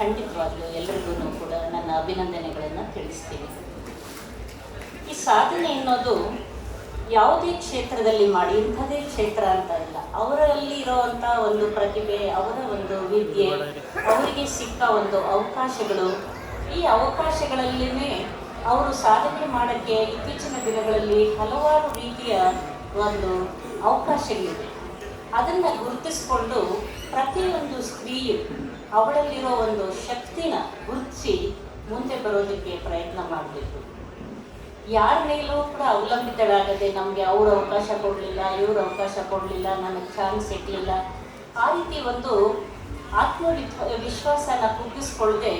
ಖಂಡಿತವಾಗ್ಲೂ ಎಲ್ಲರಿಗೂ ಕೂಡ ನನ್ನ ಅಭಿನಂದನೆಗಳನ್ನು ತಿಳಿಸ್ತೀನಿ. ಈ ಸಾಧನೆ ಅನ್ನೋದು ಯಾವುದೇ ಕ್ಷೇತ್ರದಲ್ಲಿ ಮಾಡಿ, ಇಂಥದೇ ಕ್ಷೇತ್ರ ಅಂತ ಇಲ್ಲ, ಅವರಲ್ಲಿ ಇರೋವಂಥ ಒಂದು ಪ್ರತಿಭೆ, ಅವರ ಒಂದು ವಿದ್ಯೆ, ಅವರಿಗೆ ಸಿಕ್ಕ ಒಂದು ಅವಕಾಶಗಳು, ಈ ಅವಕಾಶಗಳಲ್ಲಿನೇ ಅವರು ಸಾಧನೆ ಮಾಡೋಕ್ಕೆ ಇತ್ತೀಚಿನ ದಿನಗಳಲ್ಲಿ ಹಲವಾರು ರೀತಿಯ ಒಂದು ಅವಕಾಶಗಳಿವೆ. ಅದನ್ನು ಗುರುತಿಸಿಕೊಂಡು ಪ್ರತಿಯೊಂದು ಸ್ತ್ರೀಯು ಅವಳಲ್ಲಿರೋ ಒಂದು ಶಕ್ತಿನ ಗುರುತಿಸಿ ಮುಂದೆ ಬರೋದಕ್ಕೆ ಪ್ರಯತ್ನ ಮಾಡಬೇಕು. ಯಾರ ಮೇಲೂ ಕೂಡ ಅವಲಂಬಿತಳಾಗದೆ ನಮಗೆ ಅವ್ರ ಅವಕಾಶ ಕೊಡಲಿಲ್ಲ, ಇವ್ರ ಅವಕಾಶ ಕೊಡಲಿಲ್ಲ, ನನಗೆ ಚಾನ್ಸ್ ಸಿಗಲಿಲ್ಲ, ಆ ರೀತಿ ಒಂದು ವಿಶ್ವಾಸನ ಕುಗ್ಗಿಸ್ಕೊಳ್ಳದೆ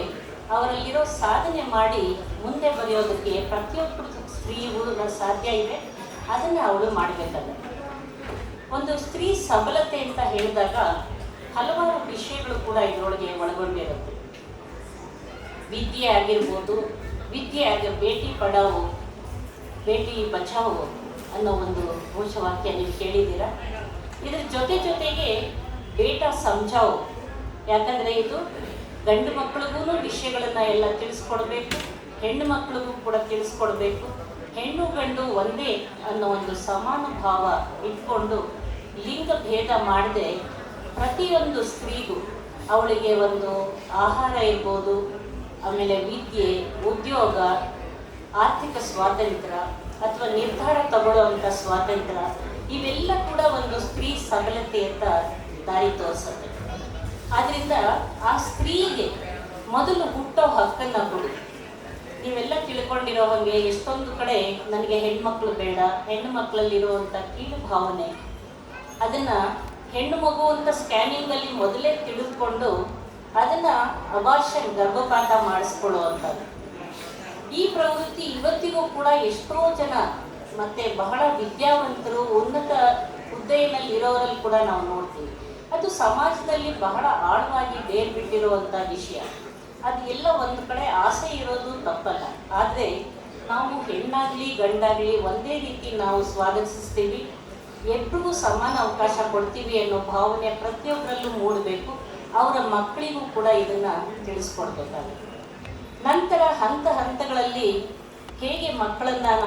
ಅವರಲ್ಲಿರೋ ಸಾಧನೆ ಮಾಡಿ ಮುಂದೆ ಬರೆಯೋದಕ್ಕೆ ಪ್ರತಿಯೊಬ್ಬರು ಸ್ತ್ರೀಗೂ ಸಾಧ್ಯ ಇದೆ. ಅದನ್ನು ಅವಳು ಮಾಡಬೇಕಲ್ಲ. ಒಂದು ಸ್ತ್ರೀ ಸಬಲತೆ ಅಂತ ಹೇಳಿದಾಗ ಹಲವಾರು ವಿಷಯಗಳು ಕೂಡ ಇದರೊಳಗೆ ಒಳಗೊಂಡಿರುತ್ತೆ. ವಿದ್ಯೆ ಆಗಿರ್ಬೋದು, ವಿದ್ಯೆ ಬೇಟಿ ಪಡಾವೋ ಬೇಟಿ ಬಚಾವೋ ಅನ್ನೋ ಒಂದು ಘೋಷವಾಕ್ಯ ನೀವು ಕೇಳಿದ್ದೀರಾ. ಇದ್ರ ಜೊತೆಗೆ ಬೇಟ ಸಮಜಾವೋ, ಯಾಕಂದರೆ ಇದು ಗಂಡು ಮಕ್ಕಳಿಗೂ ವಿಷಯಗಳನ್ನು ಎಲ್ಲ ತಿಳಿಸ್ಕೊಡ್ಬೇಕು, ಹೆಣ್ಣು ಮಕ್ಕಳಿಗೂ ಕೂಡ ತಿಳಿಸ್ಕೊಡ್ಬೇಕು. ಹೆಣ್ಣು ಗಂಡು ಒಂದೇ ಅನ್ನೋ ಒಂದು ಸಮಾನ ಭಾವ ಇಟ್ಕೊಂಡು ಲಿಂಗ ಭೇದ ಮಾಡದೆ ಪ್ರತಿಯೊಂದು ಸ್ತ್ರೀಗೂ ಅವಳಿಗೆ ಒಂದು ಆಹಾರ ಇರ್ಬೋದು, ಆಮೇಲೆ ವಿದ್ಯೆ, ಉದ್ಯೋಗ, ಆರ್ಥಿಕ ಸ್ವಾತಂತ್ರ್ಯ ಅಥವಾ ನಿರ್ಧಾರ ತಗೊಳ್ಳುವಂಥ ಸ್ವಾತಂತ್ರ್ಯ, ಇವೆಲ್ಲ ಕೂಡ ಒಂದು ಸ್ತ್ರೀ ಸಬಲತೆಯತ್ತ ದಾರಿ ತೋರಿಸುತ್ತೆ. ಆದ್ದರಿಂದ ಆ ಸ್ತ್ರೀಗೆ ಮೊದಲು ಹುಟ್ಟೋ ಹಕ್ಕನ್ನು ಕೊಡಿ. ನೀವೆಲ್ಲ ತಿಳ್ಕೊಂಡಿರೋ ಹಾಗೆ ಎಷ್ಟೊಂದು ಕಡೆ ನನಗೆ ಹೆಣ್ಮಕ್ಳು ಬೇಡ, ಹೆಣ್ಣು ಮಕ್ಕಳಲ್ಲಿರುವಂಥ ಕೀಳು ಭಾವನೆ, ಅದನ್ನು ಹೆಣ್ಣು ಮಗು ಅಂತ ಸ್ಕ್ಯಾನಿಂಗಲ್ಲಿ ಮೊದಲೇ ತಿಳಿದುಕೊಂಡು ಅದನ್ನು ಅಬಾರ್ಷನ್, ಗರ್ಭಪಾತ ಮಾಡಿಸ್ಕೊಳ್ಳುವಂಥದ್ದು. ಈ ಪ್ರವೃತ್ತಿ ಇವತ್ತಿಗೂ ಕೂಡ ಎಷ್ಟೋ ಜನ ಮತ್ತು ಬಹಳ ವಿದ್ಯಾವಂತರು, ಉನ್ನತ ಹುದ್ದೆಯಲ್ಲಿರೋರಲ್ಲಿ ಕೂಡ ನಾವು ನೋಡ್ತೀವಿ. ಅದು ಸಮಾಜದಲ್ಲಿ ಬಹಳ ಆಳವಾಗಿ ಬೇರ್ಬಿಟ್ಟಿರುವಂಥ ವಿಷಯ. ಅದು ಎಲ್ಲ ಒಂದು ಕಡೆ ಆಸೆ ಇರೋದು ತಪ್ಪಲ್ಲ, ಆದರೆ ನಾವು ಹೆಣ್ಣಾಗಲಿ ಗಂಡಾಗಲಿ ಒಂದೇ ರೀತಿ ನಾವು ಸ್ವಾಗತಿಸ್ತೀವಿ, ಎಲ್ರಿಗೂ ಸಮಾನ ಅವಕಾಶ ಕೊಡ್ತೀವಿ ಅನ್ನೋ ಭಾವನೆ ಪ್ರತಿಯೊಬ್ಬರಲ್ಲೂ ಮೂಡಬೇಕು. ಅವರ ಮಕ್ಕಳಿಗೂ ಕೂಡ ಇದನ್ನು ತಿಳಿಸ್ಕೊಡ್ಬೇಕಾಗುತ್ತೆ. ನಂತರ ಹಂತಗಳಲ್ಲಿ ಹೇಗೆ ಮಕ್ಕಳನ್ನು